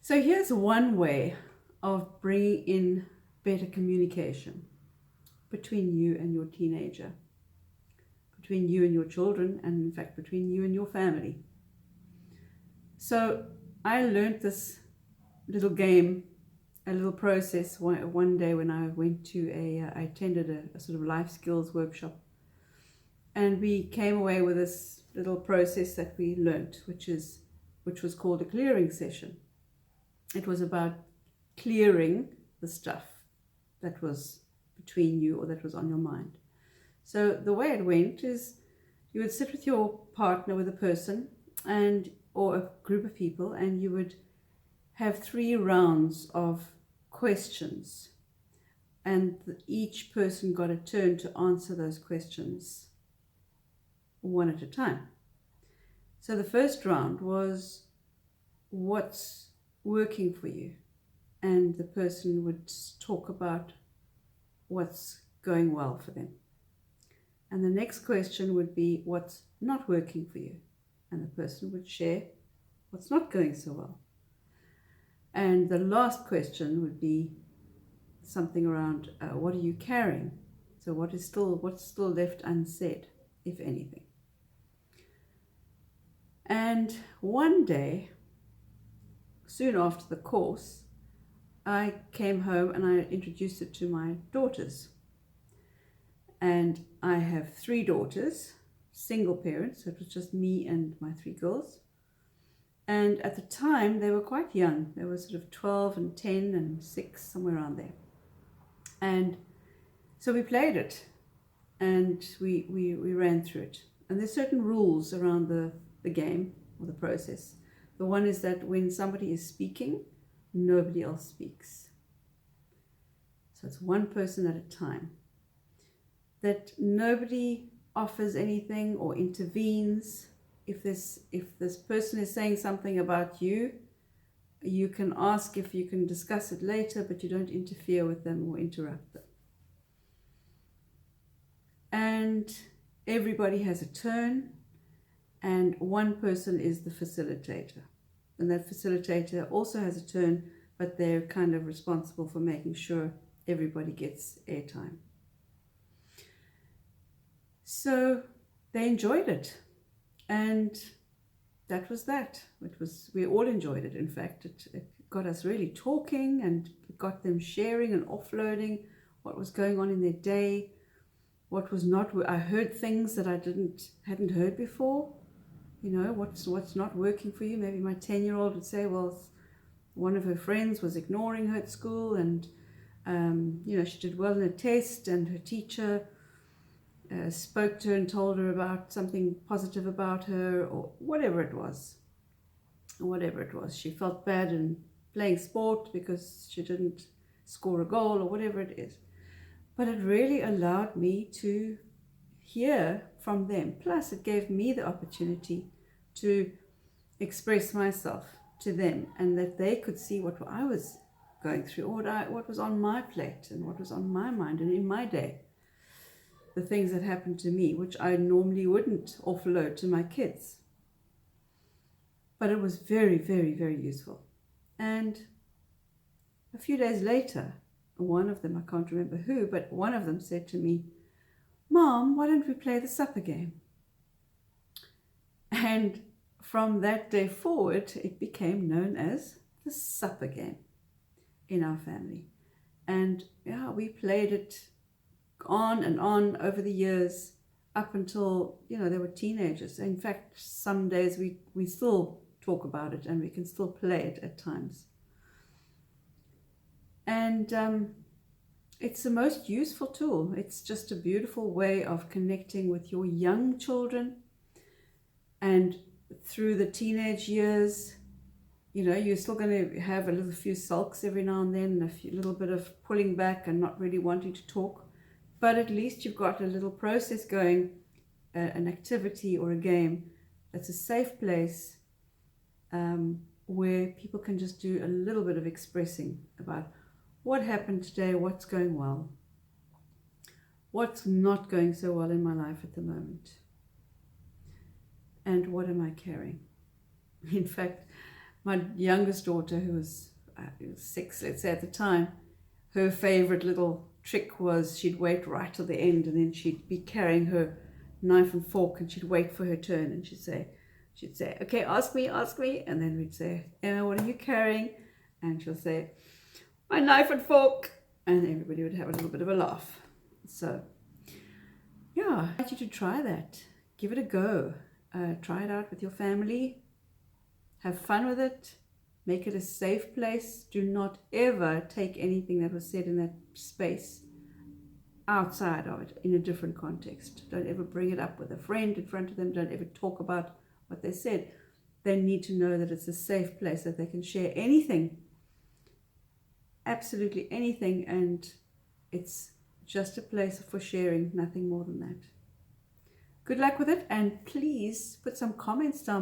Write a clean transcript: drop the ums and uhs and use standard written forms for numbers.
So here's one way of bringing in better communication between you and your teenager, between you and your children, and in fact between you and your family. So I learned this little game, a little process one day when I went to I attended a sort of life skills workshop, and we came away with this little process that we learned, which was called a clearing session. It was about clearing the stuff that was between you or that was on your mind. So the way it went is you would sit with your partner, with a person, or a group of people, and you would have 3 rounds of questions, and each person got a turn to answer those questions one at a time. So the first round was, what's working for you? And the person would talk about what's going well for them. And the next question would be, what's not working for you? And the person would share what's not going so well. And the last question would be something around, what are you carrying? So what's still left unsaid, if anything. And one day, soon after the course, I came home and I introduced it to my daughters. And I have 3 daughters, single parents, so it was just me and my 3 girls. And at the time, they were quite young. They were sort of 12 and 10 and 6, somewhere around there. And so we played it, and we ran through it. And there's certain rules around the game or the process. The one is that when somebody is speaking, nobody else speaks. So it's one person at a time. That nobody offers anything or intervenes. If this person is saying something about you, you can ask if you can discuss it later, but you don't interfere with them or interrupt them. And everybody has a turn, and one person is the facilitator. And that facilitator also has a turn, but they're kind of responsible for making sure everybody gets airtime. So they enjoyed it, and that was that. We all enjoyed it. In fact, it got us really talking, and it got them sharing and offloading what was going on in their day, what was not. I heard things that I hadn't heard before. You know, what's not working for you? Maybe my 10-year-old would say, well, one of her friends was ignoring her at school, and she did well in a test, and her teacher spoke to her and told her about something positive about her, or whatever it was. She felt bad in playing sport because she didn't score a goal, or whatever it is. But it really allowed me to hear from them. Plus, it gave me the opportunity to express myself to them, and that they could see what I was going through, or what was on my plate, and what was on my mind, and in my day. The things that happened to me, which I normally wouldn't offload to my kids. But it was very, very, very useful. And a few days later, one of them, I can't remember who, but one of them said to me, "Mom, why don't we play the supper game?" And from that day forward, it became known as the supper game in our family. And yeah, we played it on and on over the years, up until, they were teenagers. In fact, some days we still talk about it, and we can still play it at times. And it's the most useful tool. It's just a beautiful way of connecting with your young children. And through the teenage years, you're still going to have a few sulks every now and then, little bit of pulling back and not really wanting to talk. But at least you've got a little process going, an activity or a game that's a safe place, where people can just do a little bit of expressing about what happened today, what's going well, what's not going so well in my life at the moment, and what am I carrying. In fact, My youngest daughter, who was 6, let's say at the time, her favorite little trick was she'd wait right till the end, and then she'd be carrying her knife and fork, and she'd wait for her turn, and she'd say, okay, ask me. And then we'd say, Emma, what are you carrying? And she'll say, my knife and fork. And everybody would have a little bit of a laugh. So yeah, I want you to try that. Give it a go. Try it out with your family. Have fun with it. Make it a safe place. Do not ever take anything that was said in that space outside of it in a different context. Don't ever bring it up with a friend in front of them. Don't ever talk about what they said. They need to know that it's a safe place, that they can share anything, absolutely anything, and it's just a place for sharing, nothing more than that. Good luck with it, and please put some comments down